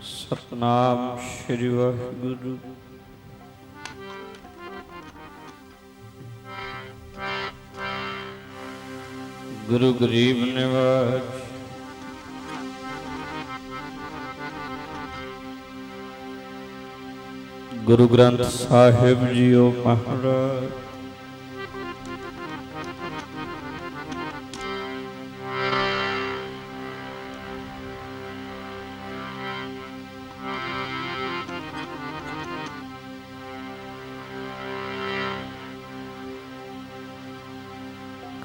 सतनाम श्री वाहिगुरु। गुरु गरीब निवाज गुरु ग्रंथ साहिब जीओ महाराज।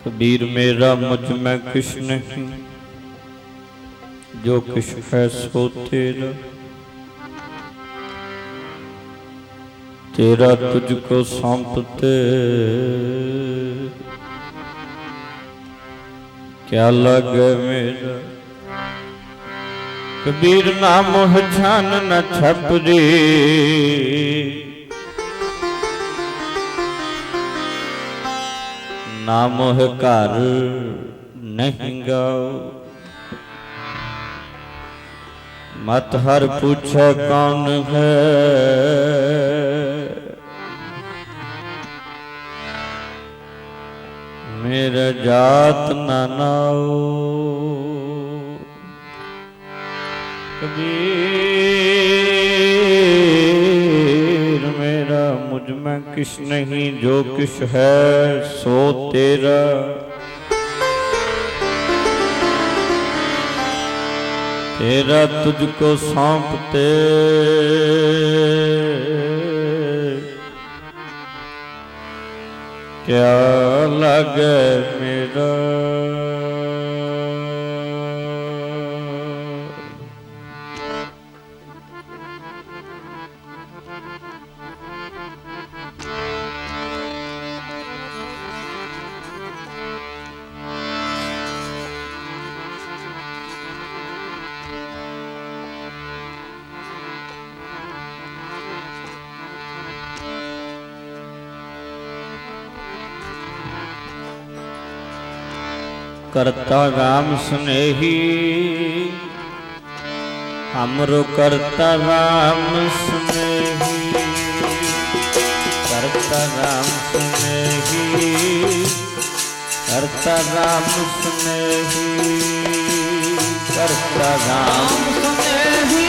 कबीर मेरा मुझ में किश नहीं, जो किश है सो तेरा। तेरा तुझको सौंपते क्या लगे मेरा। कबीर ना मोह छान न छपरी, ना मोह कर नहीं गाओ। मत हर पूछे कौन है, मेरा जात ना नाओ। कबीर मेरा मुझ में किश नहीं, जो किश है सो तेरा। तेरा तुझको सौंपते क्या लगे मेरा। करता राम स्नेही, हमरो करता राम स्नेही। करता राम स्नेही, करता राम स्नेही। करता राम स्नेही,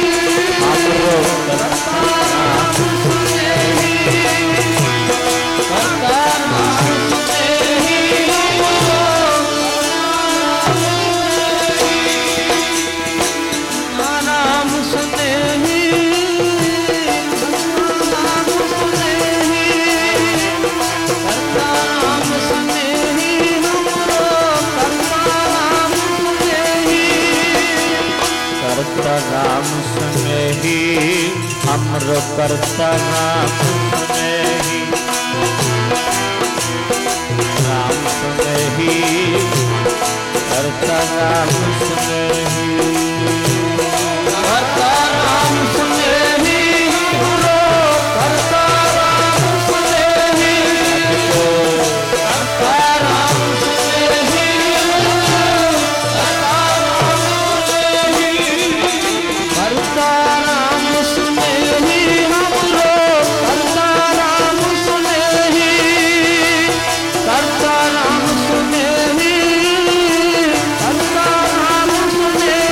हमरो करता राम स्नेही। करता राम स्नेही, हमरो करता राम स्नेही। राम स्नेही, करता राम स्नेही। करता राम स्नेही, हमरो करता राम स्नेही। करता राम स्नेही, करता राम स्नेही। हमरो करता राम स्नेही। करता राम स्नेही, करता राम स्नेही।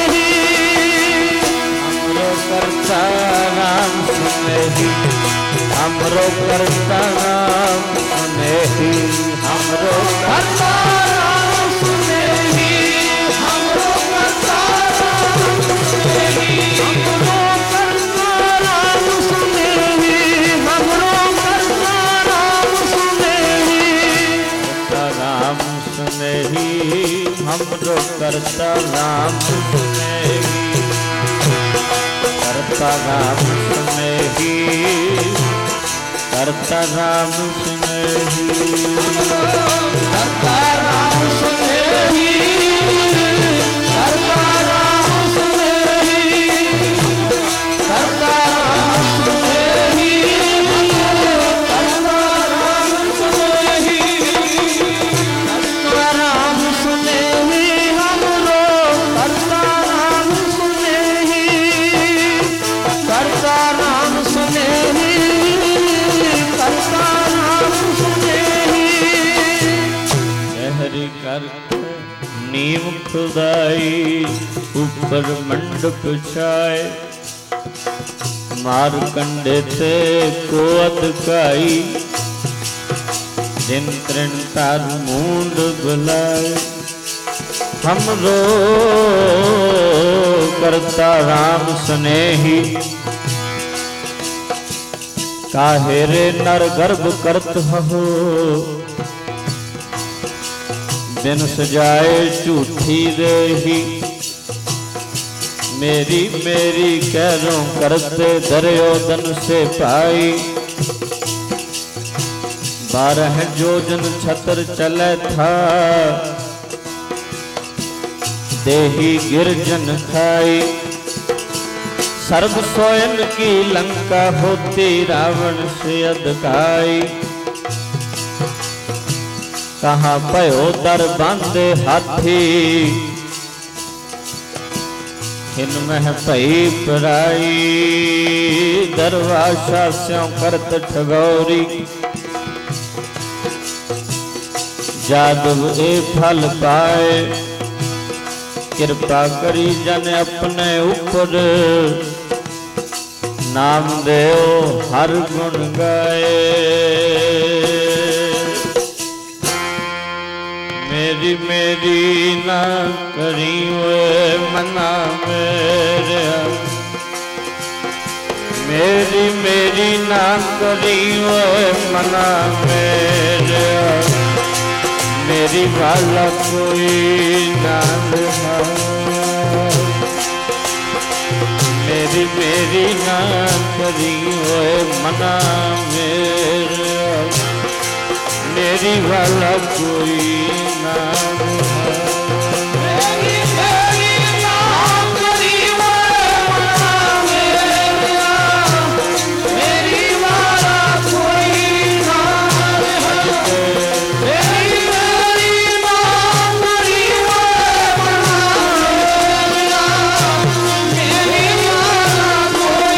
हमरो करता राम स्नेही, हमरो करता राम स्नेही। हमरो करता राम स्नेही, हमरो करता मित्र करता राम स्नेही, करता राम स्नेही, करता राम स्नेही, करता राम स्नेही, करता राम स्नेही, करता राम स्नेही, करता राम स्नेही, करता राम स्नेही हमरो, करता राम स्नेही, करता राम स्नेही, करता राम स्नेही। हरि करके नीम खुदाई, ऊपर मंडप छाए, मारकंडे ते को अदकाई, दिन तृण तार मूंड बुलाए, हमरो करता राम स्नेही, काहे रे नर गर्भ करत हो, दिन सजाए झूठी रेही, मेरी मेरी कैरों करते दुर्योधन से पाई, 12 जोजन छतर चले था, देही गिरजन खाई, सर्व सोयन की लंका होती रावण से अधकाई, कहाँ पयो दर बांधे हाथी, इनमें भई पराई, दरवाशा स्यों करत ठगौरी, जादव ए फल पाए, कृपा करी जन अपने ऊपर, नाम देव हर गुण गाए, मेरी मेरी ना करी वे मना मेरे, मेरी मेरी ना करी वे मना मेरे, मेरी वाला कोई ना रहा, मेरी मेरी ना करी वे मना मेरे, मेरी वाला कोई ना रहा, मेरी मेरी ना करी वे मना मेरे, मेरी वाला कोई ना रहा, मेरी मेरी ना करी वे मना मेरे, मेरी वाला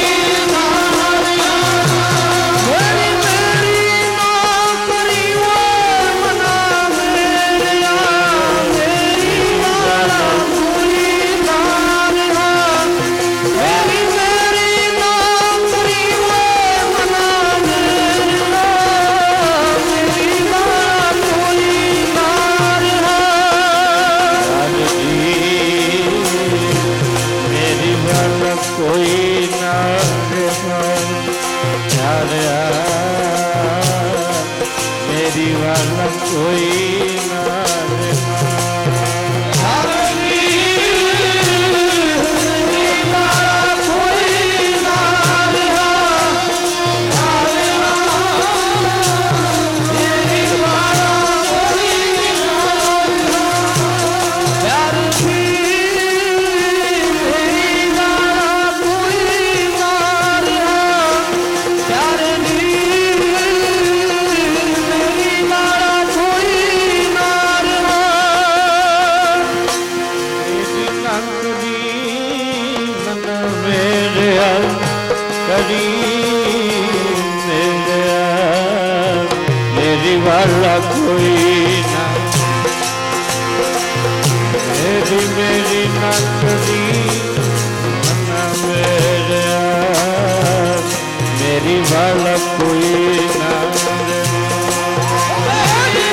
कोई ना रहा, मेरी मेरी ना करी वे मना मेरे, मेरी वाला कोई ना रहा, मेरी मेरी ना करी वे मना मेरे, मेरी वाला कोई ना रहा, मेरी वाला कोई ना रहा, मेरी वाला कोई ना रहा, मेरी वाला कोई ना रहा, मेरी वाला कोई ना रहा, प्यार भी मेरी वाला कोई ना रहा, प्यार भी मेरी वाला कोई ना रहा, मेरी नकली मन मेरे करी मेरे, मेरी वाला कोई ना, मेरी मेरी नकली मन मेरे, मेरी वाला कोई ना रहा, मेरी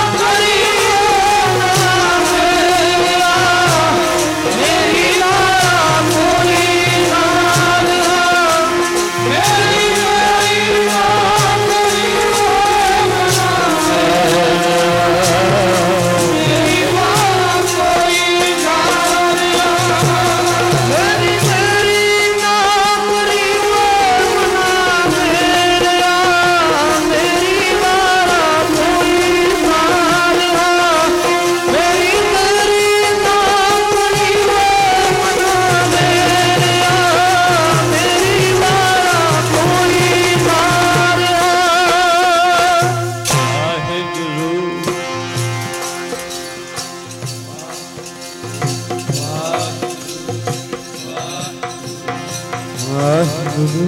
नकली मेरी वाला कोई ना रहा, मेरी मेरी नकली ਵਾਹਿਗੁਰੂ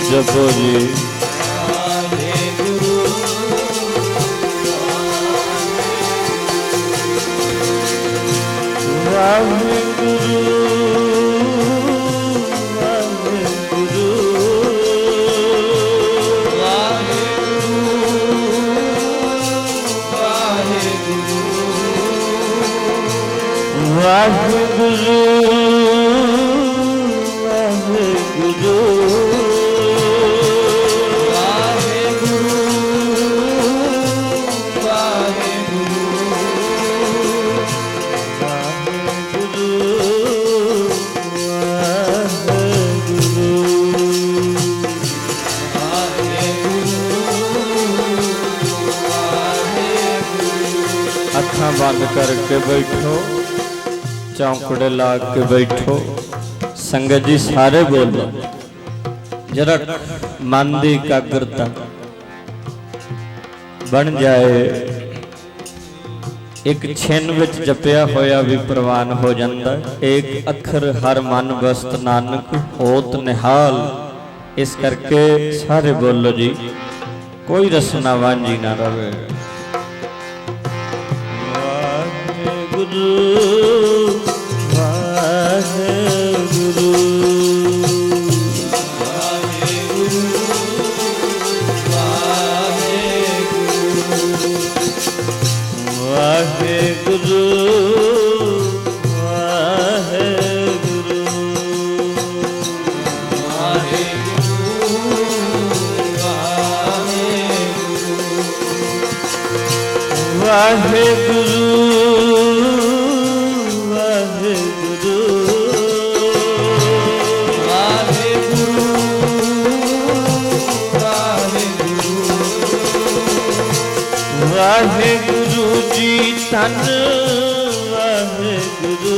जपो जी वाहिगुरु वाहिगुरु वाहिगुरु वाहिगुरु अखां बंद करके बैठो, चौंकड़े ला के बैठो। संगत जी सारे बोलो, जरा मन की एकाग्रता बन जाए। एक छिन विच जपिया होया भी प्रवान हो जाता। एक अखर हर मन वस्त नानक होत निहाल। इस करके सारे बोलो जी, कोई रसना वांझी ना रहे। वाहिगुरु वाहिगुरु वाहिगुरु वाहिगुरु जी तन वाहिगुरु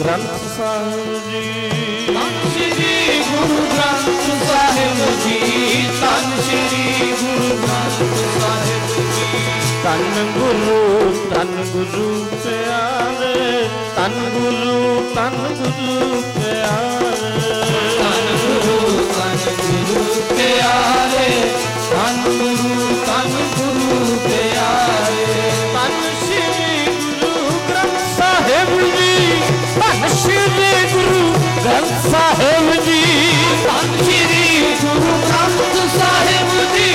ग्रंथ साहिब जी, धन श्री गुरु ग्रंथ साहिब जी, धन श्री गुरु ग्रंथ साहिब जी। धन गुरु प्यारे, धन गुरु प्यारे, धन गुरु प्यारे, धन गुरु प्यारे। धन श्री गुरु ग्रंथ साहिब जी, धन श्री गुरु ग्रंथ साहिब जी, धन श्री गुरु ग्रंथ साहिब जी,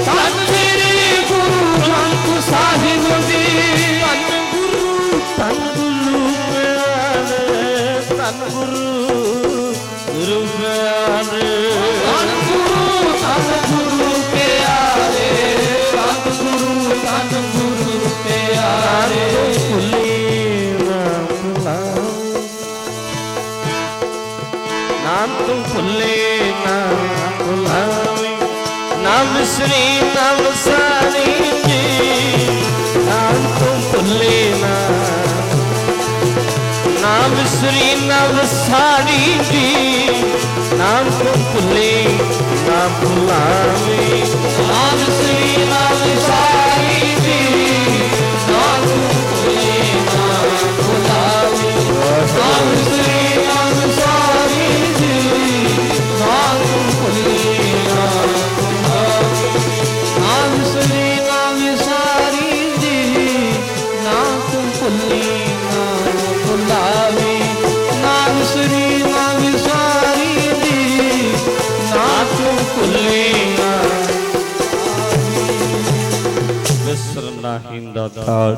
धन श्री गुरु ग्रंथ साहिब जी। धन गुरु प्यारे, धन गुरु प्यारे, धन गुरु प्यारे, धन गुरु प्यारे। नाम तुम भुले ना भुलावी, नाम श्री नाम सारी जी, नाम तुम भुले ना, नाम श्री नाम सारी जी, नाम तुम भुले ना भुलावी, नाम श्री नाम सारी जी, नाम भुले ना भुलावी, नाम श्री नाम सारी जी, नाम भुले ना भुलावी, नाम श्री नाम सारी जी, नाम भुले ना भुलावी, नाम श्री नाम सारी जी, नाम भुले ना। विसर नाही दातार,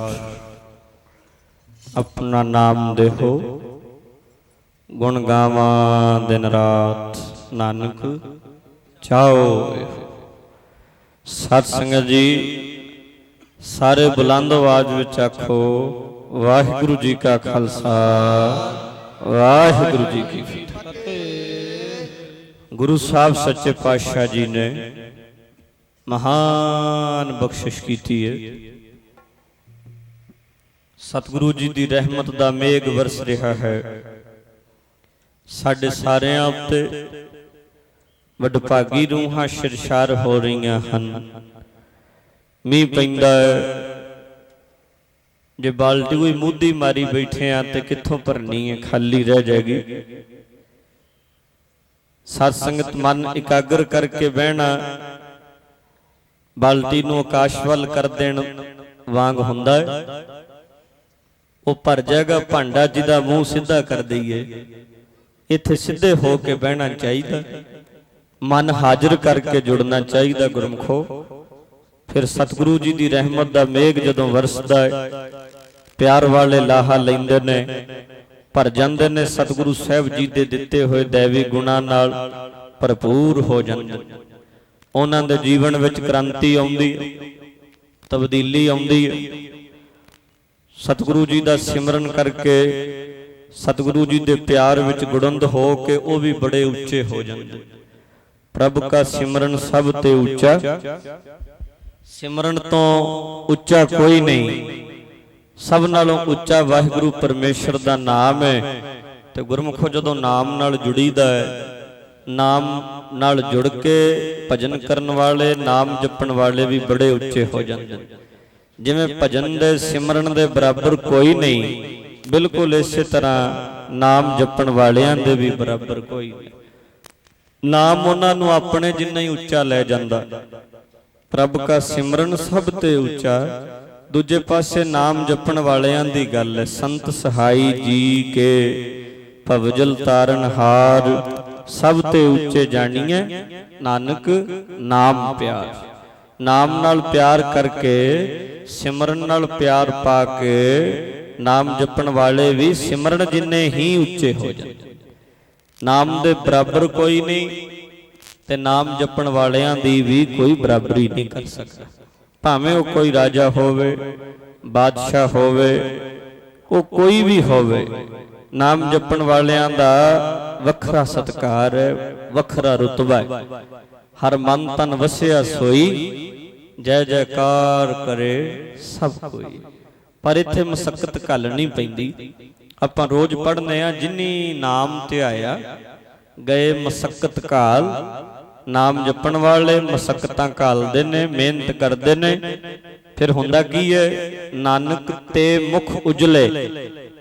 अपना नाम देहो, गुण गावा दिन रात, नानक चाओ। सत संगत जी, सारे बुलंद आवाज विच आखो वाहिगुरु जी का खालसा, वाहिगुरु जी की फतेह। गुरु साहब सच्चे पातशाह जी ने महान बख्शिश की है। सतगुरु जी की रहमत का मेघ वरस रहा है साडे सारिਆਂ उत्ते। वडभागी रूहां शिरशार हो रही हैं। मीह पैंदा है, जे बाल्टी कोई मुद्दी मारी बैठे हैं तो कित्थों भरनी है, खाली रह जाएगी। सत्संगत मन एकाग्र करके बहना बाल्टी नूं आकाश वल कर देण वांग हुंदा है। वो भर जाएगा भांडा जिहदा मूँह सीधा कर दईए। इत्थे सीधे हो के बहना चाहिए, मन हाजिर करके जुड़ना चाहिए गुरमुखो। फिर सतगुरु जी की रहमत का मेघ जदों वरसदा है, प्यार वाले लाहा लैंदे ने, भर जांदे ने। सतगुरु साहब जी दे दिते हुए दैवी गुणां नाल भरपूर हो जांदे। उन्हां दे जीवन विच क्रांति आउंदी, तब्दीली आउंदी है। सतगुरु जी का सिमरन करके, सतगुरु जी के प्यार विच गुड़ंद हो के वो भी बड़े उच्चे हो जाते। प्रभु का सिमरन सब ते उच्चा, सिमरन तो उच्चा कोई नहीं। सब नालों उच्चा वाहिगुरु परमेश्वर का नाम है। तो गुरमुखो जदों नाम नाल जुड़ीदा है, नाम नाल जुड़ के भजन करन वाले, नाम जपण वाले भी बड़े उच्चे हो जाते। जिवें भजन दे सिमरन दे बराबर कोई नहीं, बिल्कुल इसे तरह नाम जपण वालियां दे भी बराबर कोई नहीं। नाम उन्हां नूं अपने जिन्ना ही उच्चा लै जांदा। प्रभु का सिमरन सब ते उच्चा। दूजे पासे नाम जपण वालियां दी गल है। संत सहाई जी के भवजल तारन हार, सब ते उच्चे जानिए नानक नाम प्यार। नाम नाल प्यार करके, सिमरन नाल प्यार पा के, नाम जपण वाले भी सिमरन जिन्ने ही उच्चे हो जाते। नाम दे बराबर कोई नहीं, ते नाम जपण वालियां दी भी कोई बराबरी नहीं कर सकता। भावें वो कोई राजा होवे, बादशाह होवे, वो कोई भी होवे, नाम जपण वालियां दा वखरा सत्कार है, वखरा रुतबा है। हर मन तन वसिया सोई, जय जयकार करे सब कोई। पर इत्थे मसक्कत घलनी पैंदी। ਆਪਾਂ ਰੋਜ਼ ਪੜ੍ਹਨੇ ਆ, ਜਿਨੀ ਨਾਮ ਧਿਆਇਆ ਗਏ ਮਸਕਤ ਘਾਲ। ਨਾਮ ਜਪਣ ਵਾਲੇ ਮਸਕਤਾਂ ਘਾਲਦੇ ਨੇ, ਮਿਹਨਤ ਕਰਦੇ ਨੇ, ਫਿਰ ਹੁੰਦਾ ਕੀ ਹੈ? ਨਾਨਕ ਤੇ ਮੁਖ ਉਜਲੇ।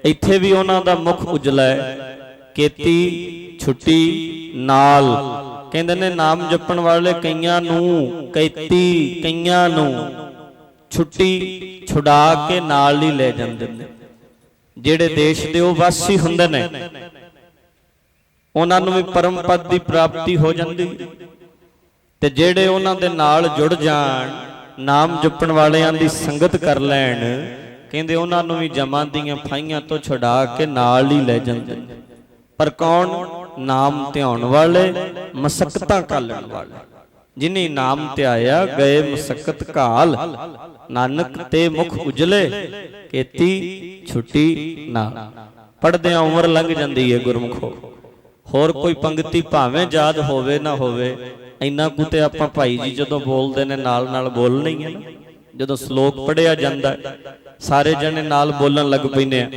ਇੱਥੇ ਵੀ ਉਹਨਾਂ ਦਾ ਮੁਖ ਉਜਲਾ ਹੈ। ਕੀਤੀ ਛੁੱਟੀ ਨਾਲ ਕਹਿੰਦੇ ਨੇ ਨਾਮ ਜਪਣ ਵਾਲੇ ਕਈਆਂ ਨੂੰ, ਕੈਤੀ ਕਈਆਂ ਨੂੰ ਛੁੱਟੀ ਛੁਡਾ ਕੇ ਨਾਲ ਹੀ ਲੈ ਜਾਂਦੇ ਨੇ। ਜਿਹੜੇ ਦੇਸ਼ ਦੇ ਉਹ ਵਾਸੀ ਹੁੰਦੇ ਨੇ ਉਹਨਾਂ ਨੂੰ ਵੀ ਪਰਮ ਪਦ ਦੀ ਪ੍ਰਾਪਤੀ ਹੋ ਜਾਂਦੀ, ਤੇ ਜਿਹੜੇ ਉਹਨਾਂ ਦੇ ਨਾਲ ਜੁੜ ਜਾਣ, ਨਾਮ ਜਪਣ ਵਾਲਿਆਂ ਦੀ ਸੰਗਤ ਕਰ ਲੈਣ, ਕਹਿੰਦੇ ਉਹਨਾਂ ਨੂੰ ਵੀ ਜਮਾਂ ਦੀਆਂ ਫਾਈਆਂ ਤੋਂ ਛੁਡਾ ਕੇ ਨਾਲ ਹੀ ਲੈ ਜਾਂਦੇ ਨੇ। ਪਰ ਕੌਣ? ਨਾਮ ਧਿਆਉਣ ਵਾਲੇ, ਮਸਕਤਾਂ ਘਾਲਣ ਵਾਲੇ। ਜਿਨੀ ਨਾਮ ਧਿਆਇਆ ਗਏ ਮਸਕਤ ਘਾਲ। ਨਾਨਕ ਤੇ ਮੁਖ ਉਜਲੇ, ਕੀਤੀ ਛੁੱਟੀ ਨਾਲ। ਪੜ੍ਹਦਿਆਂ ਉਮਰ ਲੰਘ ਜਾਂਦੀ ਹੈ ਗੁਰਮੁਖੋ। ਹੋਰ ਕੋਈ ਪੰਗਤੀ ਭਾਵੇਂ ਯਾਦ ਹੋਵੇ ਨਾ ਹੋਵੇ, ਇੰਨਾ ਕੁ ਤੇ ਆਪਾਂ ਭਾਈ ਜੀ ਜਦੋਂ ਬੋਲਦੇ ਨੇ ਨਾਲ ਨਾਲ ਬੋਲਣਾ ਹੀ ਹੈ ਨਾ। ਜਦੋਂ ਸ਼ਲੋਕ ਪੜ੍ਹਿਆ ਜਾਂਦਾ ਸਾਰੇ ਜਣੇ ਨਾਲ ਬੋਲਣ ਲੱਗ ਪੈਂਦੇ ਆ,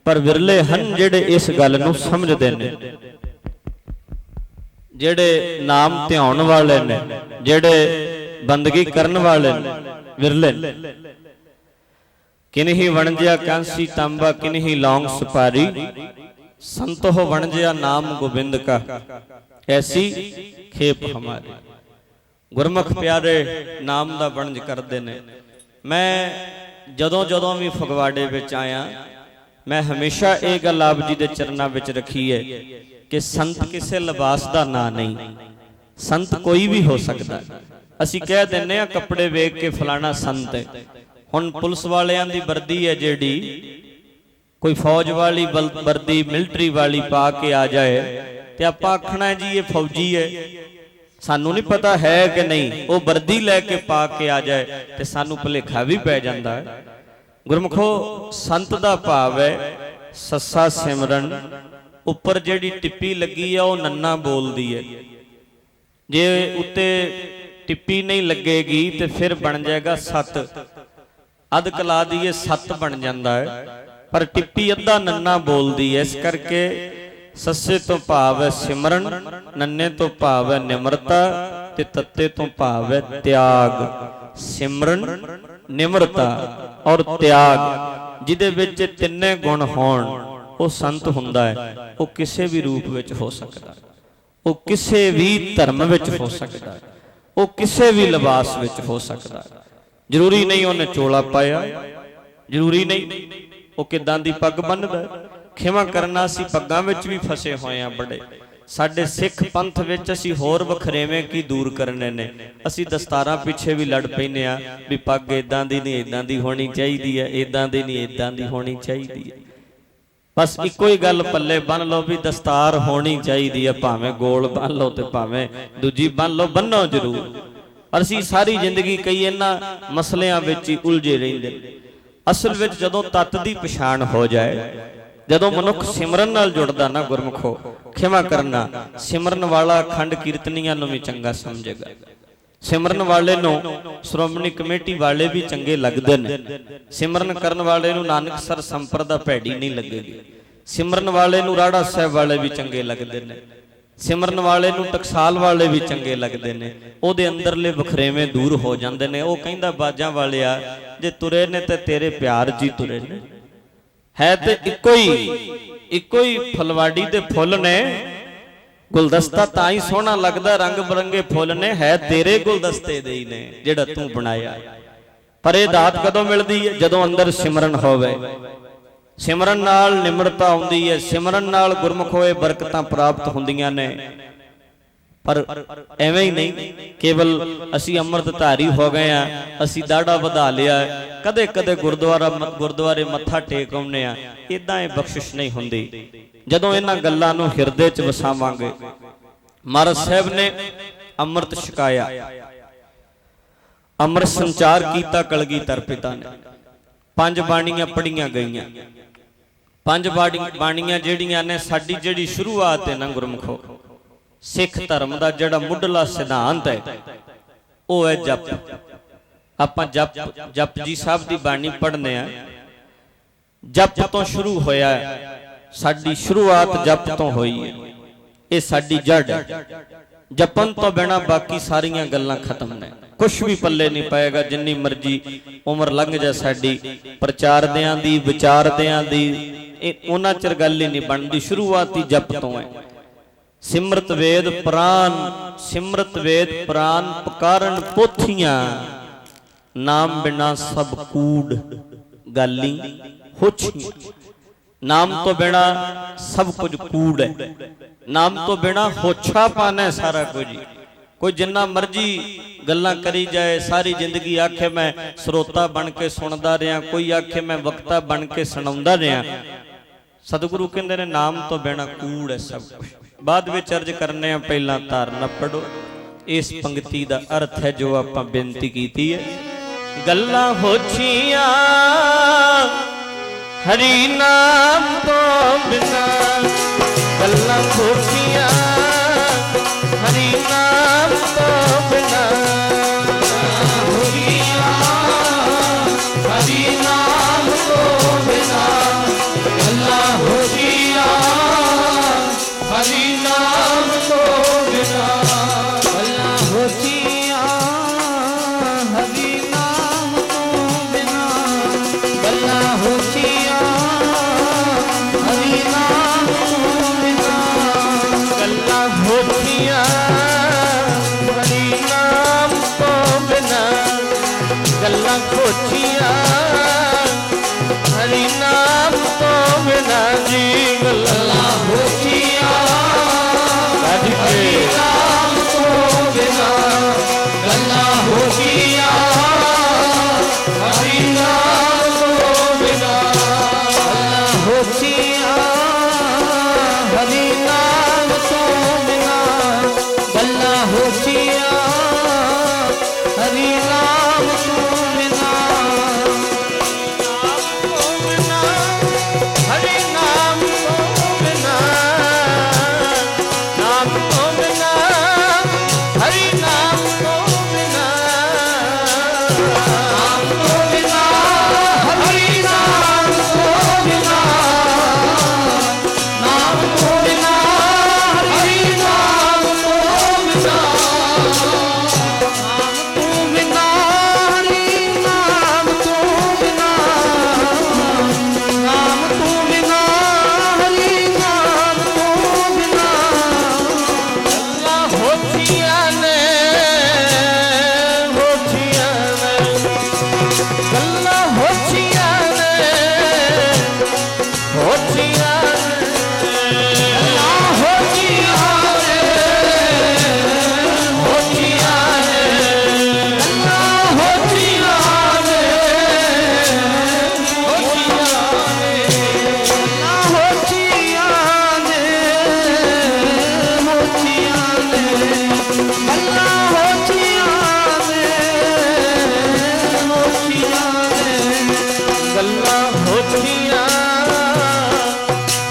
ਪਰ ਵਿਰਲੇ ਹਨ ਜਿਹੜੇ ਇਸ ਗੱਲ ਨੂੰ ਸਮਝਦੇ ਨੇ। ਜਿਹੜੇ ਨਾਮ ਧਿਆਉਣ ਵਾਲੇ ਨੇ, ਜਿਹੜੇ ਬੰਦਗੀ ਕਰਨ ਵਾਲੇ ਨੇ, ਵਿਰਲੇ ਨੇ। ਕਿਨਹੀ ਵਣਜਿਆ ਕਾਂਸੀ ਤਾਂਬਾ, ਕਿਨਹੀ ਲੌਂਗ ਸੁਪਾਰੀ, ਸੰਤੋ ਵਣਜਿਆ ਨਾਮ ਗੋਬਿੰਦ ਕਾ, ਐਸੀ ਖੇਪ ਹਮਾਰੀ। ਗੁਰਮੁਖ ਪਿਆਰੇ ਨਾਮ ਦਾ ਵਣਜ ਕਰਦੇ ਨੇ। ਮੈਂ ਜਦੋਂ ਵੀ ਫਗਵਾੜੇ ਵਿੱਚ ਆਇਆ, ਮੈਂ ਹਮੇਸ਼ਾ ਇਹ ਗੱਲ ਆਪ ਜੀ ਦੇ ਚਰਨਾਂ ਵਿੱਚ ਰੱਖੀ ਹੈ ਕਿ ਸੰਤ ਕਿਸੇ ਲਿਬਾਸ ਦਾ ਨਾਂ ਨਹੀਂ। ਸੰਤ ਕੋਈ ਵੀ ਹੋ ਸਕਦਾ। ਅਸੀਂ ਕਹਿ ਦਿੰਨੇ ਆ ਕੱਪੜੇ ਵੇਖ ਕੇ ਫਲਾਣਾ ਸੰਤ ਹੈ। ਹੁਣ ਪੁਲਿਸ ਵਾਲਿਆਂ ਦੀ ਵਰਦੀ ਹੈ ਜਿਹੜੀ, ਕੋਈ ਫੌਜ ਵਾਲੀ ਵਰਦੀ, ਮਿਲਟਰੀ ਵਾਲੀ ਪਾ ਕੇ ਆ ਜਾਏ ਤੇ ਆਪਾਂ ਆਖਣਾ ਜੀ ਇਹ ਫੌਜੀ ਹੈ। ਸਾਨੂੰ ਨਹੀਂ ਪਤਾ ਹੈ ਕਿ ਨਹੀਂ। ਉਹ ਵਰਦੀ ਲੈ ਕੇ ਪਾ ਕੇ ਆ ਜਾਏ ਤੇ ਸਾਨੂੰ ਭੁਲੇਖਾ ਵੀ ਪੈ ਜਾਂਦਾ ਹੈ। ਗੁਰਮੁਖੋ, ਸੰਤ ਦਾ ਭਾਵ ਹੈ ਸੱਸਾ ਸਿਮਰਨ। ਉੱਪਰ ਜਿਹੜੀ ਟਿੱਪੀ ਲੱਗੀ ਆ ਉਹ ਨੰਨਾ ਬੋਲਦੀ ਹੈ। ਜੇ ਉੱਤੇ ਟਿੱਪੀ ਨਹੀਂ ਲੱਗੇਗੀ ਤੇ ਫਿਰ ਬਣ ਜਾਏਗਾ ਸੱਤ। ਅੱਧ ਕਲਾ ਦੀ ਇਹ ਸੱਤ ਬਣ ਜਾਂਦਾ ਹੈ, ਪਰ ਟਿੱਪੀ ਅੱਧਾ ਨੰਨਾ ਬੋਲਦੀ ਹੈ। ਇਸ ਕਰਕੇ ਸੱਸੇ ਤੋਂ ਭਾਵ ਹੈ ਸਿਮਰਨ, ਨੰਨੇ ਤੋਂ ਭਾਵ ਹੈ ਨਿਮਰਤਾ, ਤੇ ਤੱਤੇ ਤੋਂ ਭਾਵ ਹੈ ਤਿਆਗ। ਸਿਮਰਨ, ਨਿਮਰਤਾ ਔਰ ਤਿਆਗ, ਜਿਹਦੇ ਵਿੱਚ ਤਿੰਨੇ ਗੁਣ ਹੋਣ, ਉਹ ਸੰਤ ਹੁੰਦਾ ਹੈ। ਉਹ ਕਿਸੇ ਵੀ ਰੂਪ ਵਿੱਚ ਹੋ ਸਕਦਾ, ਉਹ ਕਿਸੇ ਵੀ ਧਰਮ ਵਿੱਚ ਹੋ ਸਕਦਾ, ਉਹ ਕਿਸੇ ਵੀ ਲਿਬਾਸ ਵਿੱਚ ਹੋ ਸਕਦਾ। ਜ਼ਰੂਰੀ ਨਹੀਂ ਉਹਨੇ ਚੋਲਾ ਪਾਇਆ, ਜ਼ਰੂਰੀ ਨਹੀਂ ਉਹ ਕਿੱਦਾਂ ਦੀ ਪੱਗ ਬੰਨ੍ਹਦਾ। ਖਿਮਾ ਕਰਨਾ, ਅਸੀਂ ਪੱਗਾਂ ਵਿੱਚ ਵੀ ਫਸੇ ਹੋਏ ਆ ਬੜੇ। ਸਾਡੇ ਸਿੱਖ ਪੰਥ ਵਿੱਚ ਅਸੀਂ ਹੋਰ ਵਖਰੇਵੇਂ ਕੀ ਦੂਰ ਕਰਨੇ ਨੇ। ਅਸੀਂ ਦਸਤਾਰਾਂ ਪਿੱਛੇ ਵੀ ਲੜ ਪੈਂਦੇ ਆ ਵੀ ਪੱਗ ਇਦਾਂ ਦੀ ਨਹੀਂ, ਇਦਾਂ ਦੀ ਹੋਣੀ ਚਾਹੀਦੀ ਹੈ, ਇਦਾਂ ਦੀ ਨਹੀਂ, ਇਦਾਂ ਦੀ ਹੋਣੀ ਚਾਹੀਦੀ ਹੈ। ਬਸ ਇੱਕੋ ਹੀ ਗੱਲ ਪੱਲੇ ਬੰਨ ਲਓ ਵੀ ਦਸਤਾਰ ਹੋਣੀ ਚਾਹੀਦੀ ਹੈ, ਭਾਵੇਂ ਗੋਲ ਬੰਨ ਲਓ ਤੇ ਭਾਵੇਂ ਦੂਜੀ ਬੰਨ ਲਓ, ਬੰਨੋ ਜ਼ਰੂਰ। ਪਰ ਅਸੀਂ ਸਾਰੀ ਜ਼ਿੰਦਗੀ ਕਈ ਇਹਨਾਂ ਮਸਲਿਆਂ ਵਿੱਚ ਹੀ ਉਲਝੇ ਰਹਿੰਦੇ ਨੇ। ਅਸਲ ਵਿੱਚ ਜਦੋਂ ਤੱਤ ਦੀ ਪਛਾਣ ਹੋ ਜਾਏ, ਜਦੋਂ ਮਨੁੱਖ ਸਿਮਰਨ ਨਾਲ ਜੁੜਦਾ ਨਾ ਗੁਰਮੁਖੋ, ਖਿਮਾ ਕਰਨਾ, ਸਿਮਰਨ ਵਾਲਾ ਅਖੰਡ ਕੀਰਤਨੀਆਂ ਨੂੰ ਵੀ ਚੰਗਾ ਸਮਝੇਗਾ। ਸਿਮਰਨ ਵਾਲੇ ਨੂੰ ਸ਼੍ਰੋਮਣੀ ਕਮੇਟੀ ਵਾਲੇ ਵੀ ਚੰਗੇ ਲੱਗਦੇ ਨੇ। ਸਿਮਰਨ ਕਰਨ ਵਾਲੇ ਨੂੰ ਨਾਨਕਸਰ ਸੰਪਰਦਾ ਭੈੜੀ ਨਹੀਂ ਲੱਗੇਗੀ। ਸਿਮਰਨ ਵਾਲੇ ਨੂੰ ਰਾੜਾ ਸਾਹਿਬ ਵਾਲੇ ਵੀ ਚੰਗੇ ਲੱਗਦੇ ਨੇ। ਸਿਮਰਨ ਵਾਲੇ ਨੂੰ ਟਕਸਾਲ ਵਾਲੇ ਵੀ ਚੰਗੇ ਲੱਗਦੇ ਨੇ। ਉਹਦੇ ਅੰਦਰਲੇ ਵਖਰੇਵੇਂ ਦੂਰ ਹੋ ਜਾਂਦੇ ਨੇ। ਉਹ ਕਹਿੰਦਾ ਬਾਜਾਂ ਵਾਲਿਆ, ਜੇ ਤੁਰੇ ਨੇ ਤੇ ਤੇਰੇ ਪਿਆਰ ਜੀ ਤੁਰੇ ਨੇ। ਹੈ ਤੇ ਇੱਕੋ ਹੀ ਫਲਵਾੜੀ ਦੇ ਫੁੱਲ ਨੇ। ਗੁਲਦਸਤਾ ਤਾਂ ਹੀ ਸੋਹਣਾ ਲੱਗਦਾ, ਰੰਗ ਬਰੰਗੇ ਫੁੱਲ ਨੇ, ਹੈ ਤੇਰੇ ਗੁਲਦਸਤੇ ਦੇ ਹੀ ਨੇ ਜਿਹੜਾ ਤੂੰ ਬਣਾਇਆ। ਪਰ ਇਹ ਦਾਤ ਕਦੋਂ ਮਿਲਦੀ ਹੈ? ਜਦੋਂ ਅੰਦਰ ਸਿਮਰਨ ਹੋਵੇ। ਸਿਮਰਨ ਨਾਲ ਨਿਮਰਤਾ ਆਉਂਦੀ ਹੈ, ਸਿਮਰਨ ਨਾਲ ਗੁਰਮੁਖ ਹੋਏ ਬਰਕਤਾਂ ਪ੍ਰਾਪਤ ਹੁੰਦੀਆਂ ਨੇ। ਪਰ ਐਵੇਂ ਹੀ ਨਹੀਂ ਕੇਵਲ ਅਸੀਂ ਅੰਮ੍ਰਿਤਧਾਰੀ ਹੋ ਗਏ ਆ, ਅਸੀਂ ਦਾੜਾ ਵਧਾ ਲਿਆ, ਕਦੇ ਕਦੇ ਗੁਰਦੁਆਰੇ ਮੱਥਾ ਟੇਕ ਆਉਂਦੇ ਆ, ਇਦਾਂ ਇਹ ਬਖਸ਼ਿਸ਼ ਨਹੀਂ ਹੁੰਦੀ। ਜਦੋਂ ਇਹਨਾਂ ਗੱਲਾਂ ਨੂੰ ਹਿਰਦੇ 'ਚ ਵਸਾਵਾਂਗੇ। ਮਹਾਰਾਜ ਸਾਹਿਬ ਨੇ ਅੰਮ੍ਰਿਤ ਛਕਾਇਆ, ਅੰਮ੍ਰਿਤ ਸੰਚਾਰ ਕੀਤਾ ਕਲਗੀਧਰ ਪਿਤਾ ਨੇ। 5 ਬਾਣੀਆਂ ਪੜੀਆਂ ਗਈਆਂ। 5 ਬਾਣੀਆਂ ਜਿਹੜੀਆਂ ਨੇ, ਸਾਡੀ ਜਿਹੜੀ ਸ਼ੁਰੂਆਤ ਹੈ ਨਾ ਗੁਰਮੁਖੋ, ਸਿੱਖ ਧਰਮ ਦਾ ਜਿਹੜਾ ਮੁੱਢਲਾ ਸਿਧਾਂਤ ਹੈ ਉਹ ਹੈ ਜਪ। ਆਪਾਂ ਜਪਜੀ ਸਾਹਿਬ ਦੀ ਬਾਣੀ ਪੜ੍ਹਨੇ ਆ। जप तो शुरू होया, साडी शुरुआत जप तो हुई है, ये साडी जड़ है। जपन तो बिना बाकी सारियां गल्लां खत्म ने, कुछ भी पल्ले नहीं पाएगा। जिन्नी मर्जी उम्र लंघ जाए साडी, प्रचारदियां दी विचारदियां दी उन्हां चिर गल ही नहीं बनदी। शुरुआत ही जप तो है। सिमरत वेद प्राण, सिमरत वेद प्राण पुकारन पोथियां, नाम बिना सब कूड़ गाली होछियां। नाम तो बिना सब कुछ कूड़ है, नाम तो बिना होछा पाना है सारा कुछ। कोई जिन्ना मर्जी गल्लां करी जाए, सारी जिंदगी आखे मैं श्रोता बन के सुनदा रहा, कोई आखे मैं वक्ता बन के सुनाउंदा रहा। सतगुरु कहंदे ने नाम तो बिना कूड़ है सब कुछ। बाद में अर्ज करने पहला धारना पढ़ो। इस पंक्ति का अर्थ है जो आपां बेनती कीती है। गल्लां होछियां हरि नाम तो बिना, गल्लां होछियां हरि नाम तो बिना, होछियां हरि नाम तो बिना, गल्लां होछियां हरि नाम तो बिना, गल्लां होछियां हरि नाम तो बिना, गल्लां होछियां हरि नाम तो बिना, गल्लां होछियां हरि नाम तो बिना, गल्लां होछियां हरि नाम तो बिना जी। गल्लां होछियां हरि नाम तो बिना, गल्लां होछियां हरि नाम तो बिना, गल्लां होछियां हरि नाम तो बिना, गल्लां होछियां हरि नाम तो बिना, हरि नाम तो बिना, नाम तो बिना, हरि नाम तो बिना, नाम तो बिना हरि नाम तो बिना, नाम तो बिना हरि नाम तो बिना, नाम तो बिना हरि नाम तो बिना, नाम तो बिना हरि नाम तो बिना, गल्लां होछियां ने, होछियां ने, गल्लां होछियां ने, होछियां ने, गल्लां होछियां ने, होछियां ने, गल्लां होछियां ने, होछियां ने, गल्लां होछियां ने, होछियां ने, गल्लां होछियां ने, होछियां ने, गल्लां होछियां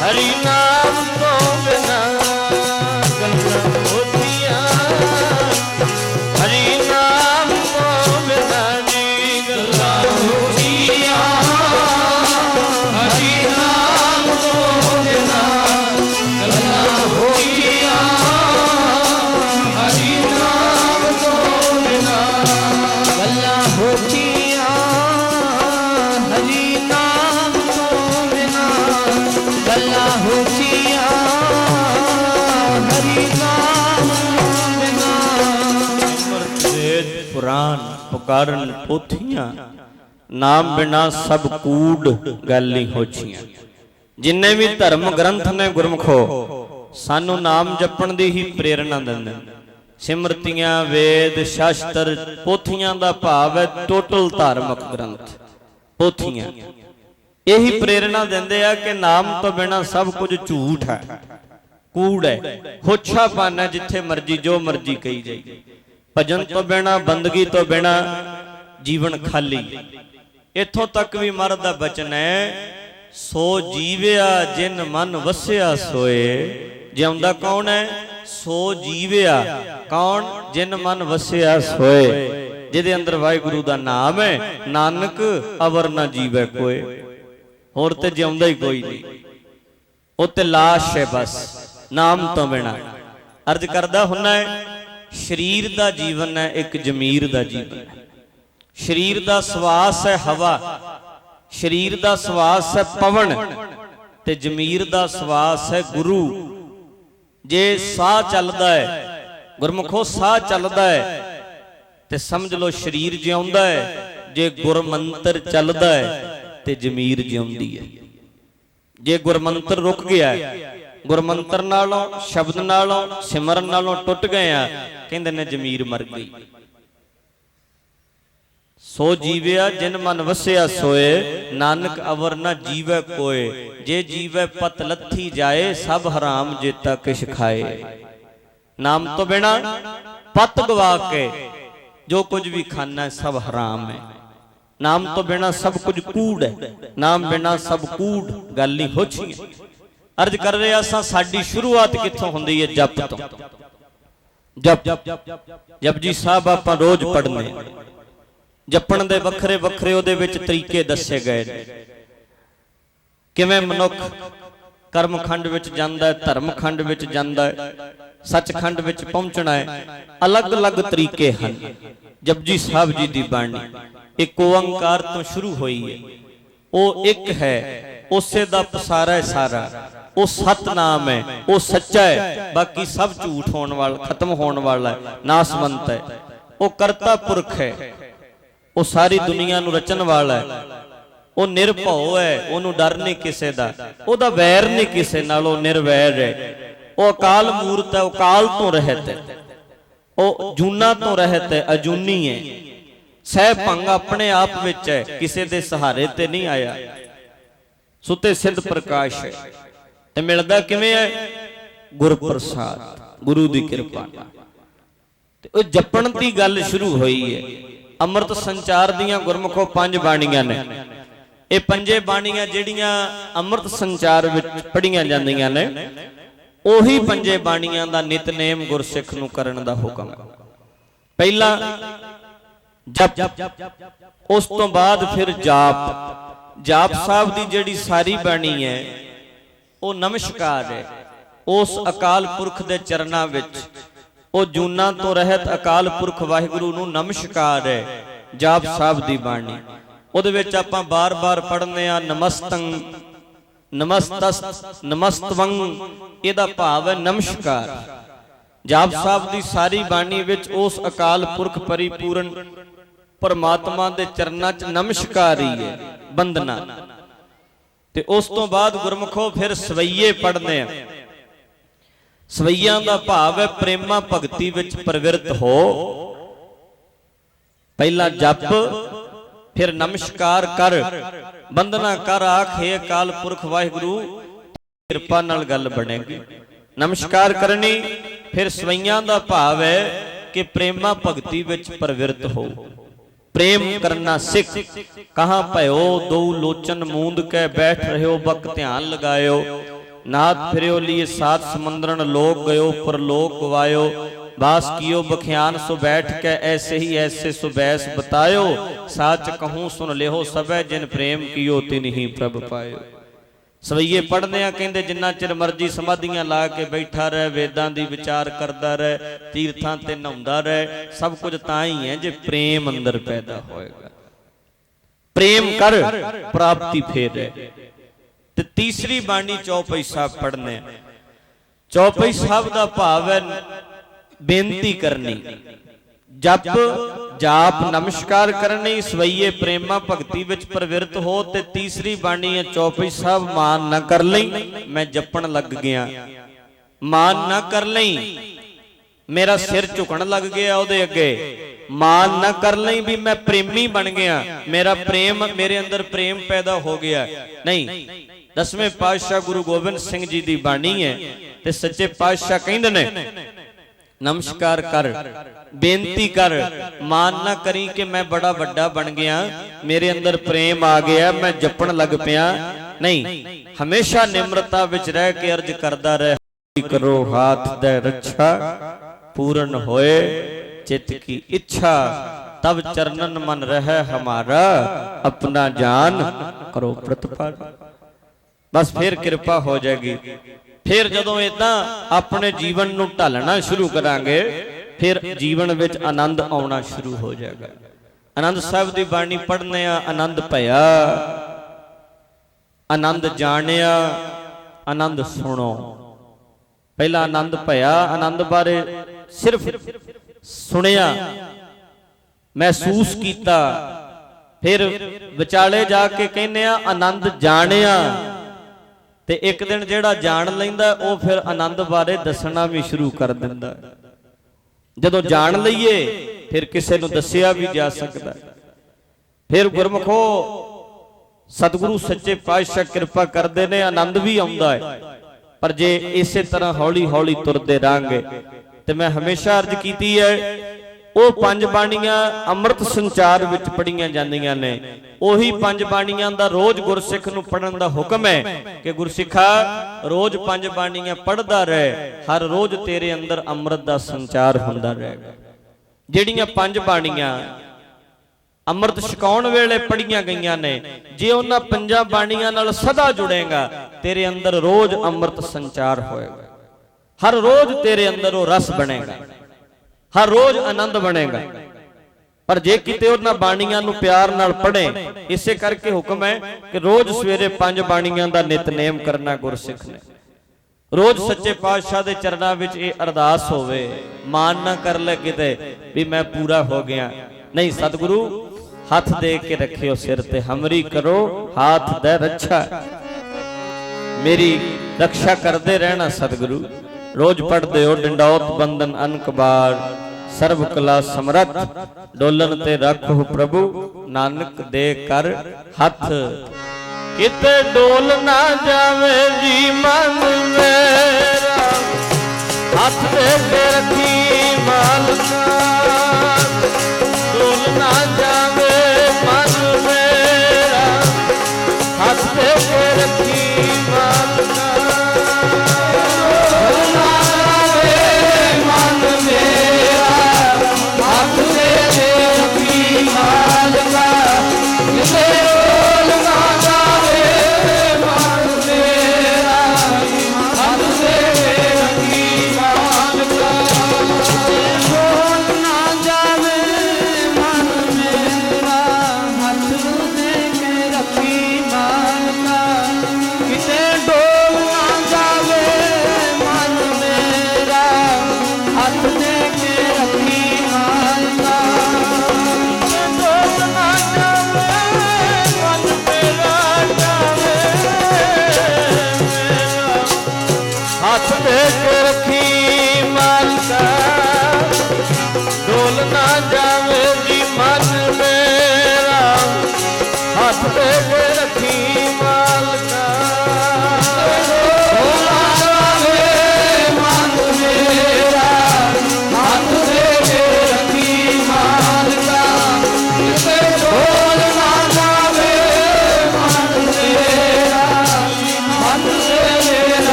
हरि नाम तो बिना, गल्लां होछियां हरि नाम तो बिना जी। गल्लां होछियां हरि नाम तो बिना, गल्लां होछियां हरि नाम तो बिना, गल्लां होछियां हरि नाम तो बिना, गल्लां होछियां हरि नाम तो बिना, वेद पुराण पुकारन पोथियां, नाम बिना सब कूड़ गाली होछियां। जिन्ने भी धर्म ग्रंथ ने गुरमुखो सानू नाम जपण दी ही प्रेरणा दिंदे। सिमरतियां वेद शास्त्र पोथियां दा भाव है टोटल धार्मिक ग्रंथ पोथियां। यही प्रेरणा दिंदे आ कि नाम तो बिना सब कुछ झूठ है, कूड़ है, होछा पाना जिथे मर्जी जो मर्जी कही जाए। भजन तो बिना बंदगी तो बिना जीवन खाली। इथों तक भी महाराज दा बचन है, सो जीविया जिन मन वसिया सोए। जिਉਂਦਾ कौन है? सो जीविया कौन? जिन मन वसिया सोए। जिदे अंदर वाहिगुरु दा नाम है, नानक अवर ना जीवे कोय। होर ते जिउंदा ही कोई नहीं, वो ते लाश है बस नाम तो बिना। अर्ज करदा हुन्ना है शरीर दा जीवन है एक जमीर दा जीवन है। शरीर दा श्वास है हवा, शरीर दा श्वास है पवन, ते जमीर दा श्वास है गुरु। जे साह चलदा है गुरमुखो साह चलदा है ते समझ लो शरीर जिउंदा है। जे गुरमंत्र चलदा है ते जमीर जिउंदी है। जे गुरमंत्र रुक गया गुरमंत्र नालों शब्द नालों सिमरन नालों टुट गए कहंदे ने जमीर मर गई। सो जीविया जिन मन वसिया सोए, नानक अवर न जीवै कोय। जे जीवै पत लथी जाए, सब हराम जेता किश खाए। नाम तो बिना पत गवा के जो कुछ भी खाना है सब हराम है। नाम तो बिना सब कुछ कूड़ है, नाम बिना सब कूड़ गल नहीं होछी। अर्ज कर रहे असां साडी शुरुआत कित्थों हुंदी है? जप तो। जप जपजी साहब आपां रोज पढ़ने, जपण दे वखरे वखरे उहदे विच तरीके दस्से गए ने। किवें मनुख कर्मखंड विच जांदा है, धर्मखंड विच जांदा है, सचखंड विच पहुंचना है, अलग अलग तरीके हैं। जपजी साहब जी दी बाणी एक ओंकार तो शुरू हुई है, वो एक है, उसे दा पसारा है सारा, वो सतनाम है, वो सच्चा है, बाकी सब झूठ होने वाला खत्म होने वाला है, नासवंत है। वो करता पुरख है, वो सारी दुनिया नू रचन वाला है, वो निर्भव है, ओनू डर नहीं किसे दा, ओदा वैर नहीं किसे नाल, वो निर्वैर है। वो अकाल मूर्त है, वो काल तो रहत है, वो जूना तो रहत है, अजूनी है। सह भंग अपने आप विच है, किसे दे सहारे ते नहीं आया। सुते सिद्ध प्रकाश है ते मिलदा किवें है? गुर प्रसाद, गुरु दी कृपा। ते ओ जपण दी गल शुरू हुई है। अमृत संचार दियां गुरमुखो 5 बाणियां ने। ये 5 बाणियां जिहड़ियां अमृत संचार विच पढ़ियां जांदियां ने, ओही 5 बाणियां दा नितनेम गुरसिख नूं करन दा हुकम है। पहला जप, उस तो बाद फिर जाप। जाप साहब दी जिहड़ी सारी बाणी है वो नमस्कार है उस अकाल पुरख दे चरना विच। वो जूना तो रहत अकाल पुरख वाहिगुरु नूं नमस्कार है जाप साहब दी बाणी। उहदे विच आपां बार-बार पढ़ने आ नमस्तं नमस्तस् नमस्तवं, इहदा भाव है नमस्कार। जाप साहब दी सारी बाणी विच उस अकाल पुरख परिपूर्ण परमात्मा दे चरना च नमस्कार ही है, बंदना। ते उस तो बाद गुरमुखो फिर सवैये पढ़ने। सवैयां दा भाव है प्रेमा भगती विच प्रवृत्त हो। पहला जप, फिर नमस्कार कर, बंदना कर, आख हे अकाल पुरख वाहिगुरु कृपा नाल गल बनेगी। नमस्कार करनी, फिर सवैयां दा भाव है कि प्रेमा भगती विच प्रवृत्त हो। प्रेम करना सिख। कहां भयो दो लोचन मूंद के बैठ रहे बक ध्यान लगायो। नाथ फिरो लिए 7 समंदरन लोक गयो पर लोक गवायो। बास कियो बख्यान सो बैठ के ऐसे ही ऐसे सुबैस बतायो। साच कहूं सुन लेहो सबे जिन प्रेम कियो तिन ही प्रभ पायो। सवैये पढ़ने कहते जिन्ना चिर मर्जी समाधियां ला के बैठा रहे, वेदां दी विचार करता रहे, तीर्थां ते नहाउंदा रहे, सब कुछ तां ही है जे प्रेम अंदर पैदा होएगा। प्रेम कर प्राप्ति फेर है। ते तीसरी बाणी चौपाई साहब पढ़ने। चौपाई साहब दा भाव है बेनती करनी। जप जाप नमस्कार करनी, सवैये प्रेमा भगती विच प्रवृत्त हो। ते तीसरी बाणी है चौपाई साहब मान ना कर लई मैं जपण लग गया। मान ना कर लई मेरा सिर झुकण लग गया ओदे अगे। मान ना कर लई भी मैं प्रेमी बन गया, मेरा प्रेम मेरे अंदर प्रेम पैदा हो गया। नहीं, 10वें पातशाह गुरु गोबिंद सिंह जी दी बाणी है ते सच्चे पातशाह कहंदे ने नमस्कार कर, बेनती कर, मान ना करी कि मैं बड़ा बड़ा बन गया, मेरे अंदर प्रेम आ गया, मैं जपण लग पिया। नहीं, हमेशा निम्रता विच रह के अर्ज करदा रहे करो हाथ दे रक्षा। पूर्ण होए चित की इच्छा, तब चरणन मन रहे हमारा। अपना जान करो प्रतिपाल। बस फिर कृपा हो जाएगी। फिर जदों इदां अपने जीवन नूं ढालना शुरू करांगे फिर जीवन विच आनंद आउणा शुरू हो जाएगा। आनंद साहिब दी बाणी पढ़ने आनंद भया, आनंद जाणिया, आनंद सुनो। पहला आनंद भया, आनंद बारे सिर्फ सुनिया, महसूस किया। फिर विचाले जाके कहने आनंद जाणिया, ते एक दिन जेड़ा जान लैंदा वो फिर आनंद बारे दसना भी शुरू कर दिंदा। जदों जान लईए फिर किसी नूं दसिया भी जा सकदा। फिर गुरमुखो सतगुरु सच्चे पातशाह कृपा करते ने, आनंद भी आउंदा है। पर जे इसे तरह हौली हौली तुरते रहांगे ते मैं हमेशा अर्ज कीती है, वो पंज बाणियां अमृत संचार विच पढ़ियां जांदियां ने। ओही पंज बाणियां दा रोज गुरसिख नूं पढ़न दा हुक्म है कि गुरसिखा रोज पंज बाणियां पढ़दा रहे, हर रोज तेरे अंदर अमृत दा संचार हुंदा रहेगा। जिहड़ियां पंज बाणियां अमृत छकाउण वेले पढ़ियां गईयां ने, जे उन्हां पंजां बाणियां नाल सदा जुड़ेगा तेरे अंदर रोज अमृत संचार होएगा। हर रोज तेरे अंदर वो रस बनेगा, हर रोज आनंद बनेगा। पर जे किते उन्हां बाणियां नूं प्यार नाल पढ़े, इसे करके हुक्म है कि रोज सवेरे पंज बाणियां दा नितनेम करना गुरसिख ने। रोज सच्चे पातशाह दे चरनां विच इह अरदास होवे, मान ना कर ले किते भी मैं पूरा हो गया। नहीं, सतगुरु हाथ दे के रखियो सिर ते, हमरी करो हाथ दे रक्षा, मेरी रक्षा करते रहना सतगुरु। रोज पढ़ते हो डंडौत बंधन अनकबार, सर्व कला समरथ डोलन ते रखो प्रभु, नानक दे कर हथ। किते डोल ना जावे जी मन मेरा, हाथ दे के रखी मालका। डोल ना जावे मन मेरा, हाथ दे के रखी मालका।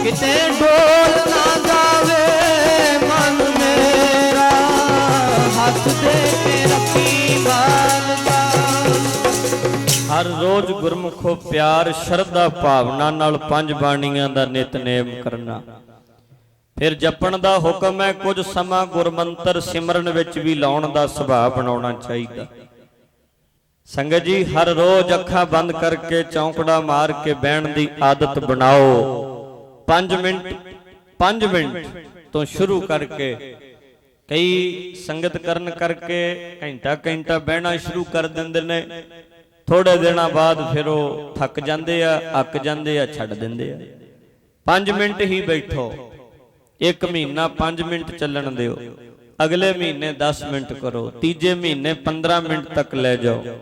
किते डोल ना जावे मन मेरा, हाथ दे के रखी बाल बाल। हर रोज गुरमुखो प्यार शरधा भावना नाल पंज बाणियां दा नितनेम करना। फिर जपण दा हुक्म है, कुछ समा गुरमंत्र सिमरन विच भी लाउण दा सुभाव बनाउणा चाहीदा। संगत जी हर रोज अखां बंद करके चौंकड़ा मार के बहण दी आदत बनाओ। 5 मिनट तो शुरू करके, कई संगत करन करके घंटा घंटा बहना शुरू कर दिंदे ने, थोड़े दिनों बाद फिर वो थक जाते आ, अक जाते आ, छड्ड दिंदे आ। 5 मिनट ही बैठो, 1 महीना 5 मिनट चलन दिओ, अगले महीने 10 मिनट करो, तीजे महीने 15 मिनट तक ले जाओ,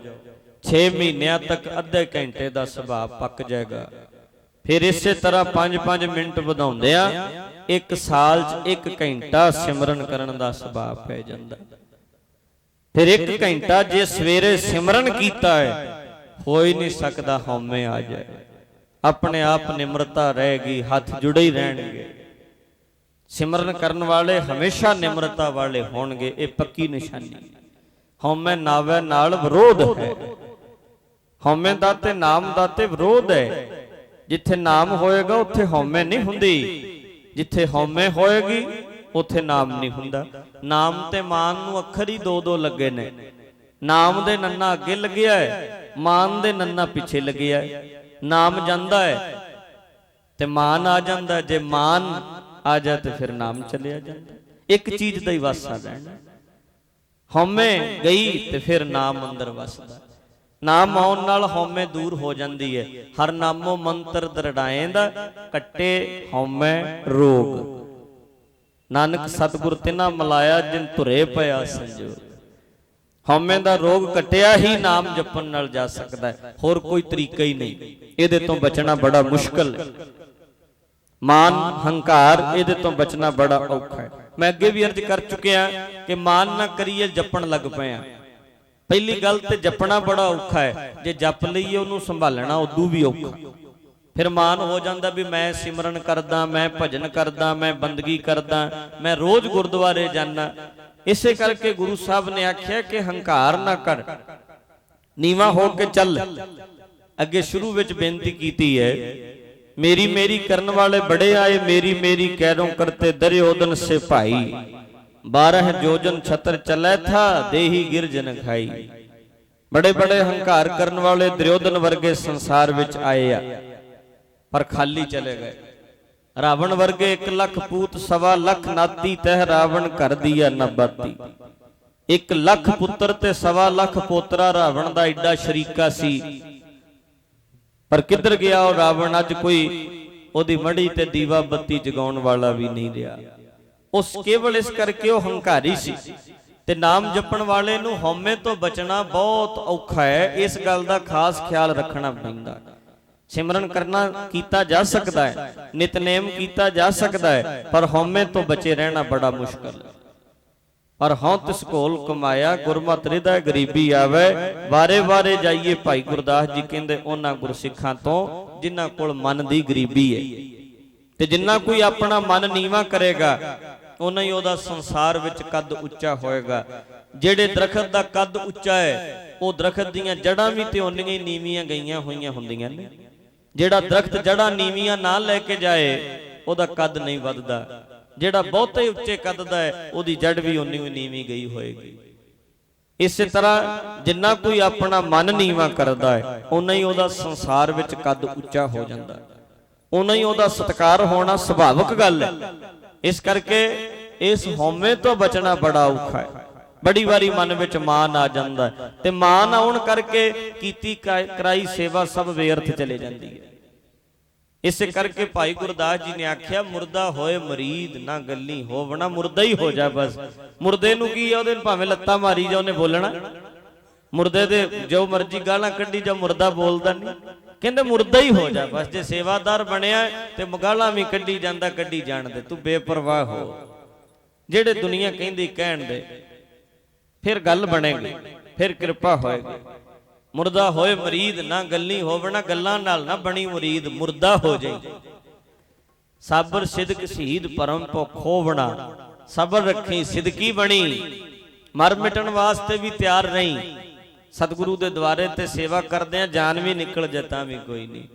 6 महीनों तक अद्धे घंटे का सुभाव पक जाएगा। फिर इसे तरह 5-5 मिनट वधाउंदे आ 1 साल च 1 घंटा सिमरन करन दा सुभाव पै जांदा। फिर 1 घंटा जे सवेरे सिमरन कीता है, हो ही नहीं सकता हौमे आ जाए, अपने आप निम्रता रहेगी, हाथ जुड़े ही रहणगे। सिमरन करन वाले हमेशा निम्रता वाले होणगे, ये पक्की निशानी। हौमे नावे नाल विरोध है, हौमे दा ते नाम दा ते विरोध है। जिथे नाम होएगा उत्थे हौमे नहीं हुंदी, जिथे हौमे होएगी उत्थे नाम नहीं हुंदा। नाम ते मान नूं अखर ही 2-2 लगे ने, नाम दे नन्ना अगे लग्या है, मान दे नन्ना पिछे लग्या है। नाम जांदा है ते मान आ जांदा, जे मान आ जाए तो फिर नाम चलिया जाता। एक चीज का ही वासा रहना, हौमे गई तो फिर नाम अंदर वसदा। नाम आउण नाल हौमे दूर हो जाती है। हर नामो मंत्र दरड़ाएंदा, कट्टे हौमे रोग। नानक सतगुर तिना मिलाया जिन धुरे पया संजोग। हौमे दा रोग कटिया ही नाम जपन नाल जा सकता है, होर कोई तरीका ही नहीं। इहदे तो बचना बड़ा मुश्किल है। मान हंकार इहदे तो बचना बड़ा औखा है। मैं अगे भी अर्ज कर चुकिया कि मान ना करिए जपन लग पे। पहली गल तो जपना बड़ा औखा है, जे जप लईए उन्होंने संभालना उदू भी औखा। फिर मान हो जाता भी मैं सिमरन करदा, मैं भजन करदा, मैं बंदगी करदा, मैं रोज गुरुद्वारे जाना। इसे करके गुरु साहब ने आख्या कि हंकार ना कर, नीवा हो के चल। अगे शुरू विच बेनती कीती है, मेरी मेरी करन वाले बड़े आए, मेरी मेरी कैरों करते दुर्योधन से भाई। 12 जोजन छतर चले था, देही गिरजन खाई। बड़े बड़े हंकार करन वाले दुर्योधन वर्गे संसार विच आए आ, पर खाली चले गए। रावण वर्गे 1 लाख पूत 1.25 लाख नाती, तह रावण कर दिया न बाती। 1 लाख पुत्र ते 1.25 लाख पोतरा रावण दा एडा शरीका सी, पर किधर गया और रावण? अज कोई ओदी मड़ी ते दीवा बत्ती जगाउण वाला भी नहीं रहा। उस केवल इस करके वो हंकारी सी। ते नाम जपण वाले नूं हौमे तो बचना बहुत औखा है, इस गल दा खास ख्याल रखना पैंदा। सिमरन करना कीता जा सकता है, नितनेम कीता जा सकता है, पर हौमे तो बचे रहना बड़ा मुश्किल है। और हाँ तिस कोल कमाया, गुरमत हृदय गरीबी आवे। वारे वारे जाइए भाई गुरदास जी कहते उन्हां गुरसिखां तो जिन्हां कोल मन दी गरीबी है। ते जिन्ना कोई अपना मन नीवा करेगा उन्ना ही ओदा संसार विच कद उच्चा होएगा। जेड़े दरखत दा कद उच्चा है वो दरखत दीयां जड़ां भी ते उन्नियां ही नीवियां गईयां होईयां हुंदियां ने। जेड़ा दरखत जड़ां नीवियां ना लैके जाए ओदा कद नहीं वधदा। जेड़ा बहुते ही उच्चे कद दा है ओदी जड़ भी उन्नी ही नीवी गई होएगी। इस तरह जिन्ना कोई अपना मन नीवा करदा है उन्ना ही ओदा संसार विच कद उच्चा हो जांदा, उन्ना ही ओदा सत्कार होना सुभाविक गल है। इस करके इस हौमे तो बचना बड़ा औखा है। बड़ी बारी मन विच मान आ जांदा है ते मान आउण करके कीती कराई सेवा सब व्यर्थ चले जांदी है। इस करके भाई गुरदास जी ने आख्या मुर्दा होए मरीद ना गल्ली होवना, मुर्दा ही हो जा बस। मुर्दे नूं की है, ओहदे भावें लत्तां मारी जा उहने बोलना, मुर्दे दे जो मर्जी गालां कड्ढी जा मुर्दा बोलदा नहीं। कहंदे मुर्दा ही हो जा बस। जे सेवादार बनिया ते गालां भी कड्ढी जांदा, कड्ढी जाण दे, तू बेपरवाह हो। जेड़े दुनिया कहंदी कहण दे, फिर गल बनेगी, फिर कृपा होएगी। मुर्दा होए मरीद ना गल्ली होवना, गल्लां नाल ना बनी मुरीद, मुर्दा हो जाए। ਸਾਬਰ ਸਿਦਕ ਸ਼ਹੀਦ ਪਰਮ ਭੁੱਖੋ ਬਣਾ, ਸਬਰ ਰੱਖੀ ਸਿਦਕੀ ਬਣੀ, ਮਰ ਮਿਟਣ ਵਾਸਤੇ ਵੀ ਤਿਆਰ ਨਹੀਂ। ਸਤਿਗੁਰੂ ਦੇ ਦੁਆਰੇ ਤੇ ਸੇਵਾ ਕਰਦੇ ਆ, ਜਾਨ ਵੀ ਨਿਕਲ ਜੇ ਤਾਂ ਵੀ ਕੋਈ ਨਹੀਂ।